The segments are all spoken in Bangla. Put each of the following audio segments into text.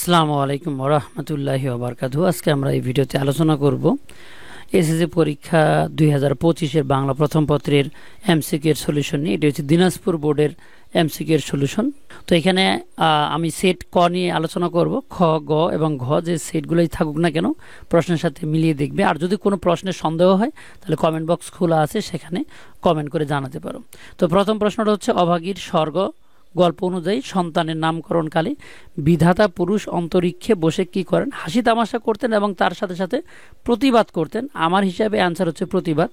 আসসালামু আলাইকুম ওয়া রাহমাতুল্লাহি ওয়া বারাকাতুহু। আজকে আমরা এই ভিডিওতে আলোচনা করব এসএসসি পরীক্ষা 2025 এর বাংলা প্রথম পত্রের এমসিকিউ এর সলিউশন নিয়ে। এটা হচ্ছে দিনাজপুর বোর্ডের এমসিকিউ এর সলিউশন। তো এখানে আমি সেট ক নিয়ে আলোচনা করব। খ, গ এবং ঘ যে সেটগুলোই থাকুক না কেন প্রশ্নের সাথে মিলিয়ে দেখবে। আর যদি কোনো প্রশ্নের সন্দেহ হয় তাহলে কমেন্ট বক্স খোলা আছে, সেখানে কমেন্ট করে জানাতে পারো। তো প্রথম প্রশ্নটা হচ্ছে অভাগীর স্বর্গ গল্প অনুযায়ী সন্তানের নামকরণকালে বিধাতা পুরুষ অন্তরিক্ষে বসে কি করেন? হাসি তামাশা করতেন এবং তার সাথে সাথে প্রতিবাদ করতেন। আমার হিসাবে অ্যান্সার হচ্ছে প্রতিবাদ।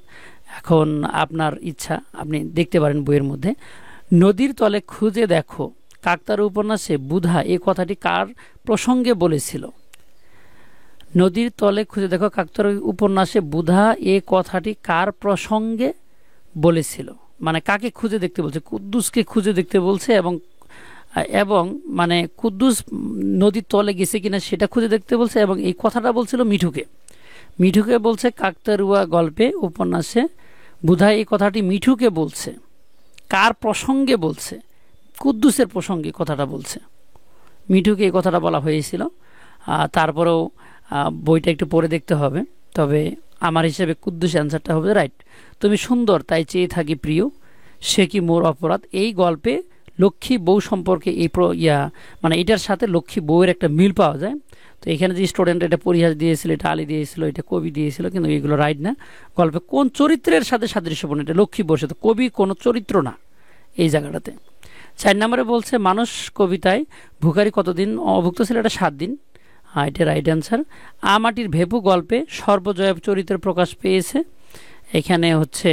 এখন আপনার ইচ্ছা, আপনি দেখতে পারেন বইয়ের মধ্যে। নদীর তলে খুঁজে দেখো কাকতাড়ুয়া উপন্যাসে বুধা এই কথাটি কার প্রসঙ্গে বলেছিল? নদীর তলে খুঁজে দেখো কাকতাড়ুয়া উপন্যাসে বুধা এ কথাটি কার প্রসঙ্গে বলেছিল? মানে কাকে খুঁজে দেখতে বলছে? কুদ্দুসকে খুঁজে দেখতে বলছে এবং এবং মানে কুদ্দুস নদীর তলে গেছে কিনা সেটা খুঁজে দেখতে বলছে। এবং এই কথাটা বলছিল মিঠুকে। মিঠুকে বলছে কাকতাড়ুয়া গল্পে উপন্যাসে বুধা এই কথাটি মিঠুকে বলছে। কার প্রসঙ্গে বলছে? কুদ্দুসের প্রসঙ্গে কথাটা বলছে। মিঠুকে এই কথাটা বলা হয়েছিল। তারপরেও বইটা একটু পড়ে দেখতে হবে। তবে আমার হিসেবে কুদ্দুস অ্যান্সারটা হবে রাইট। তুমি সুন্দর তাই চেয়ে থাকি প্রিয়, সে কি মোর অপরাধ। এই গল্পে লক্ষ্মী বউ সম্পর্কে এই মানে এটার সাথে লক্ষ্মী বউয়ের একটা মিল পাওয়া যায়। তো এখানে যে স্টুডেন্ট এটা পরিহাস দিয়েছিল, এটা আলী দিয়েছিল, এটা কবি দিয়েছিল, কিন্তু এগুলো রাইট না। গল্পে কোন চরিত্রের সাথে সাদৃশ্যপূর্ণ? এটা লক্ষ্মী বউর সাথে, কবি কোনো চরিত্র না এই জায়গাটাতে। 4 নম্বরে বলছে মানুষ কবিতায় ভুখারী কতদিন অভুক্ত ছিল? এটা 7 দিন। এটা রাইট অ্যান্সার। মাটির ভেপু গল্পে সর্বজয়া চরিত্রের প্রকাশ পেয়েছে। এখানে হচ্ছে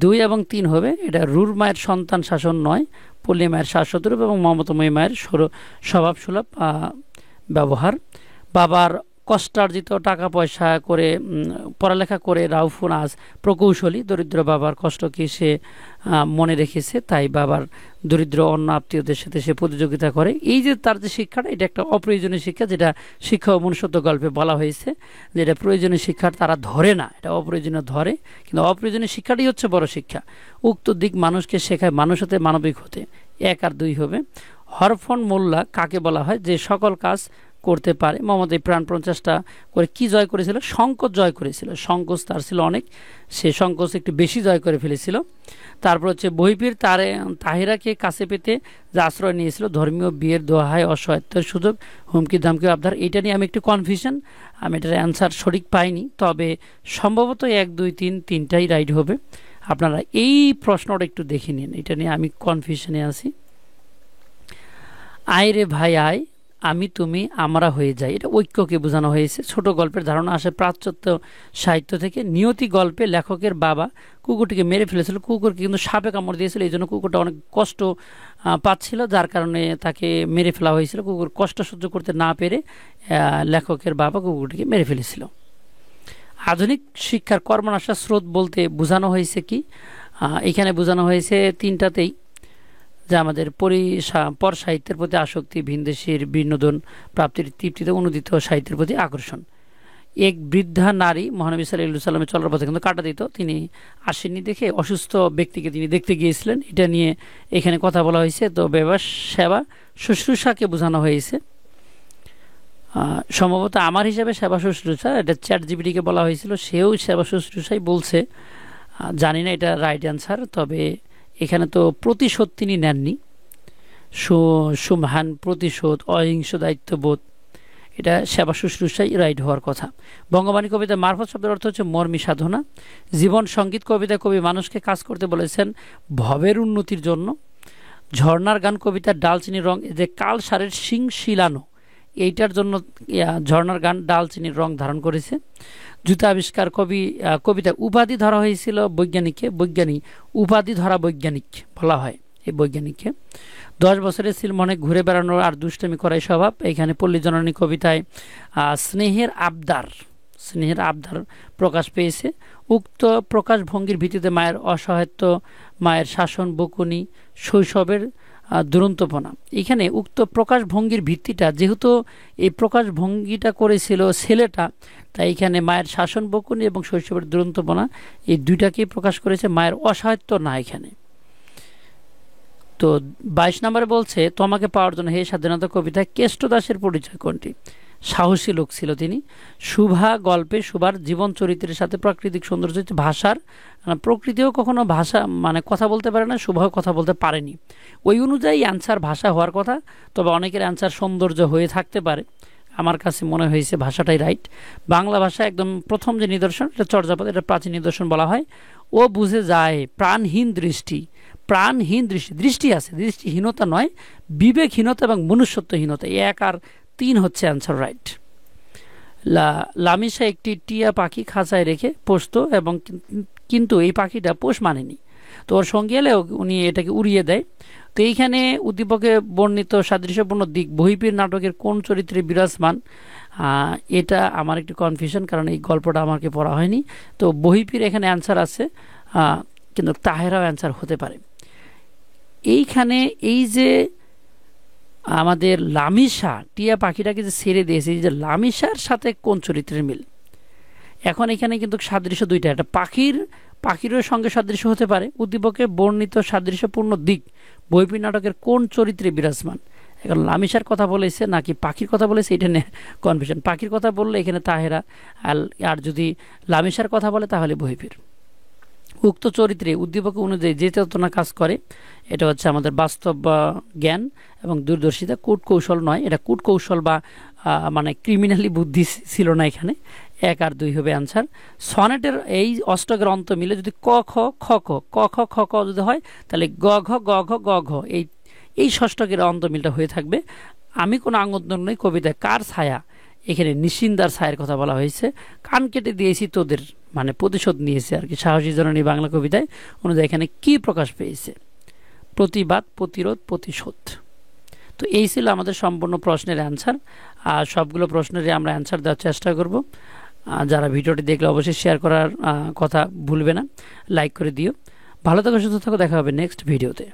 2 এবং 3 হবে। এটা রুর মায়ের সন্তান শাসন নয়, পল্লী মায়ের শাশ্বতরূপ এবং মমতাময়ী মায়ের স্বভাবসুলভ ব্যবহার। বাবার কষ্টার্জিত টাকা পয়সা করে পড়ালেখা করে রাউফুন আজ প্রকৌশলী। দরিদ্র বাবার কষ্টকে সে মনে রেখেছে, তাই বাবার দরিদ্র অন্য আত্মীয়দের সাথে সে প্রতিযোগিতা করে। এই যে তার যে শিক্ষাটা, এটা একটা অপ্রয়োজনীয় শিক্ষা, যেটা শিক্ষা ও মনুষ্যত্ব গল্পে বলা হয়েছে, যেটা প্রয়োজনীয় শিক্ষা তারা ধরে না, এটা অপ্রয়োজনীয় ধরে। কিন্তু অপ্রয়োজনীয় শিক্ষাটাই হচ্ছে বড় শিক্ষা। উক্ত দিক মানুষকে শেখায় মানুষ হতে মানবিক হতে। 1 আর 2 হবে। হরফন মোল্লা কাকে বলা হয় যে সকল কাজ করতে পারে? মোহাম্মদ এই প্রাণপণ চেষ্টা করে কি জয় করেছিল? সংকোচ জয় করেছিল। সংকোচ তার ছিল অনেক, সে সংকোচ একটু বেশি জয় করে ফেলেছিল। তারপর হচ্ছে বহিপীর তাহিরাকে কাছে পেতে যে আশ্রয় নিয়েছিল, ধর্মীয় বিয়ের দোহায় অসহায়ত্বের সুযোগ, হুমকি ধামকি আবদার। এইটা নিয়ে আমি একটু কনফিউশন, আমি এটার অ্যান্সার সঠিক পাইনি। তবে সম্ভবত 1, 2, 3 তিনটাই রাইট হবে। আপনারা এই প্রশ্নটা একটু দেখে নিন, এটা নিয়ে আমি কনফিউশনে আছি। আয় রে ভাই আয়, আমি তুমি আমরা হয়ে যাই, এটা ঐক্যকে বোঝানো হয়েছে। ছোট গল্পের ধারণা আসে প্রাচ্যত্য সাহিত্য থেকে। নিয়তি গল্পে লেখকের বাবা কুকুরটিকে মেরে ফেলেছিল। কুকুরকে কিন্তু সাপে কামড় দিয়েছিল, এই জন্য কুকুরটা অনেক কষ্ট পাচ্ছিল, যার কারণে তাকে মেরে ফেলা হয়েছিল। কুকুর কষ্ট সহ্য করতে না পেরে লেখকের বাবা কুকুরটিকে মেরে ফেলেছিল। আধুনিক শিক্ষার কর্মনাশা স্রোত বলতে বোঝানো হয়েছে কি? এখানে বোঝানো হয়েছে তিনটাতেই, যা আমাদের পর সাহিত্যের প্রতি আসক্তি, ভিনদেশীর বিনোদন প্রাপ্তির তৃপ্তিতে অনুদিত সাহিত্যের প্রতি আকর্ষণ। এক বৃদ্ধা নারী মহানবী সাল্লাল্লাহু আলাইহি সাল্লামের চলার পথে কিন্তু কাটা দিত, তিনি আসেননি দেখে অসুস্থ ব্যক্তিকে তিনি দেখতে গিয়েছিলেন। এটা নিয়ে এখানে কথা বলা হয়েছে। তো ব্যবসা সেবা শুশ্রূষাকে বোঝানো হয়েছে সম্ভবত। আমার হিসাবে সেবা শুশ্রূষা, এটা চ্যাট জিপিটিকে বলা হয়েছিল, সেও সেবা শুশ্রূষাই বলছে। জানি না এটা রাইট অ্যান্সার। তবে এখানে তো প্রতিশোধ তিনি নেননি। সুমহান প্রতিশোধ, অহিংস দায়িত্ববোধ, এটা সেবা শুশ্রূষাই রাইট হওয়ার কথা। বঙ্গবাণী কবিতা মারফত শব্দের অর্থ হচ্ছে মর্মী সাধনা। জীবন সঙ্গীত কবিতা কবি মানুষকে কাজ করতে বলেছেন ভবের উন্নতির জন্য। ঝর্ণার গান কবিতার ডালচিনির রং, যে কাল সারের শিং শিলানো, এইটার জন্য ঝর্ণার গান ডালচিনির রং ধারণ করেছে। জুতা আবিষ্কার কবিতা উপাধি ধরা হয়েছিল বৈজ্ঞানিককে। বৈজ্ঞানিক উপাধি ধরা বৈজ্ঞানিক বলা হয় এই বৈজ্ঞানিককে। 10 বছরের সিলমনে ঘুরে বেড়ানোর আর দুষ্টামি করাই স্বভাব। এখানে পল্লী জননী কবিতায় স্নেহের আবদার প্রকাশ পেয়েছে। উক্ত প্রকাশভঙ্গির ভিত্তিতে মায়ের অসহায়ত্ব, মায়ের শাসন, বকুনি, শৈশবের দুরন্তপনা। এখানে উক্ত প্রকাশভঙ্গির ভিত্তিটা, যেহেতু এই প্রকাশভঙ্গিটা করেছিল ছেলেটা, তাই এখানে মায়ের শাসন, বকুনি এবং শৈশবের দুরন্তপনা এই দুইটাকেই প্রকাশ করেছে, মায়ের অসহায়ত্ব না এখানে। তো 22 নম্বরে বলছে, তোমাকে পাওয়ার জন্য হে স্বাধীনতা কবিতায় কেষ্টদাসের পরিচয় কোনটি? সাহসী লোক ছিল তিনি। শুভা গল্পে শুভার জীবন চরিত্রের সাথে প্রাকৃতিক সৌন্দর্য ভাষার, প্রকৃতিও কখনো ভাষা মানে কথা বলতে পারে না, শুভাও কথা বলতে পারেনি। ওই অনুযায়ী অ্যান্সার ভাষা হওয়ার কথা, তবে অনেকের অ্যান্সার সৌন্দর্য হয়ে থাকতে পারে। আমার কাছে মনে হয়েছে ভাষাটাই রাইট। বাংলা ভাষা একদম প্রথম যে নিদর্শন, এটা চর্যাপদ, এটা প্রাচীন নিদর্শন বলা হয়। ও বুঝে যায় প্রাণহীন দৃষ্টি, প্রাণহীন দৃষ্টি, দৃষ্টি আছে, দৃষ্টিহীনতা নয়, বিবেকহীনতা এবং মনুষ্যত্বহীনতা। 1 আর 3 হচ্ছে অ্যান্সার রাইট। লামিসা একটি টিয়া পাখি খাঁচায় রেখে পোষত এবং কিন্তু এই পাখিটা পোষ মানেনি। তো ওর সঙ্গে এলে উনি এটাকে উড়িয়ে দেয়। তো এইখানে উদ্দীপকে বর্ণিত সাদৃশ্যপূর্ণ দিক বহিপীর নাটকের কোন চরিত্রে বিরাজমান? এটা আমার একটু কনফিউশন, কারণ এই গল্পটা আমাকে পড়া হয়নি। তো বহিপীর এখানে অ্যান্সার আছে, কিন্তু তাহেরাও অ্যান্সার হতে পারে। এইখানে এই যে আমাদের লামিসা টিয়া পাখিটাকে যে ছেড়ে দিয়েছে, এই যে লামিসার সাথে কোন চরিত্রের মিল? এখন এখানে কিন্তু সাদৃশ্য দুইটা, একটা পাখিরও সঙ্গে সাদৃশ্য হতে পারে। উদ্দীপকে বর্ণিত সাদৃশ্যপূর্ণ দিক বহিপীর নাটকের কোন চরিত্রে বিরাজমান? এখন লামিসার কথা বলেছে নাকি পাখির কথা বলেছে, এটা নিয়ে কনফিউশন। পাখির কথা বললে এখানে তাহেরা, আর যদি লামিসার কথা বলে তাহলে বহিপীর। উক্ত চরিত্রে উদ্দীপক অনুযায়ী যে চেতনা কাজ করে, এটা হচ্ছে আমাদের বাস্তব জ্ঞান এবং দূরদর্শিতা, কূটকৌশল নয়। এটা কূটকৌশল বা মানে ক্রিমিনালি বুদ্ধি ছিল না এখানে। 1 আর 2 হবে অ্যান্সার। সনেটের এই অষ্টকের অন্ত মিলে যদি ক খ খ ক ক খ খ ক যদি হয়, তাহলে গ ঘ গ ঘ গ ঘ এই ষষ্ঠকের অন্ত মিলটা হয়ে থাকবে। আমি কোনো আঙ্গন নই কবিতায় কার ছায়া? এখানে নিশিন্দার ছায়ের কথা বলা হয়েছে। কান কেটে দিয়েছি তোদের, মানে প্রতিশোধ নিয়েছে আর কি। সাহসী জননী বাংলা কবিতায় অনুযায়ী এখানে কি প্রকাশ পেয়েছে? প্রতিবাদ, প্রতিরোধ, প্রতিশোধ। তো এই ছিল আমাদের সম্পূর্ণ প্রশ্নের অ্যান্সার। আর সবগুলো প্রশ্নেরই আমরা অ্যান্সার দেওয়ার চেষ্টা করব। যারা ভিডিওটি দেখলে অবশ্যই শেয়ার করার কথা ভুলবে না, লাইক করে দিও। ভালো থাকো, সুস্থ থাকো, দেখা হবে নেক্সট ভিডিওতে।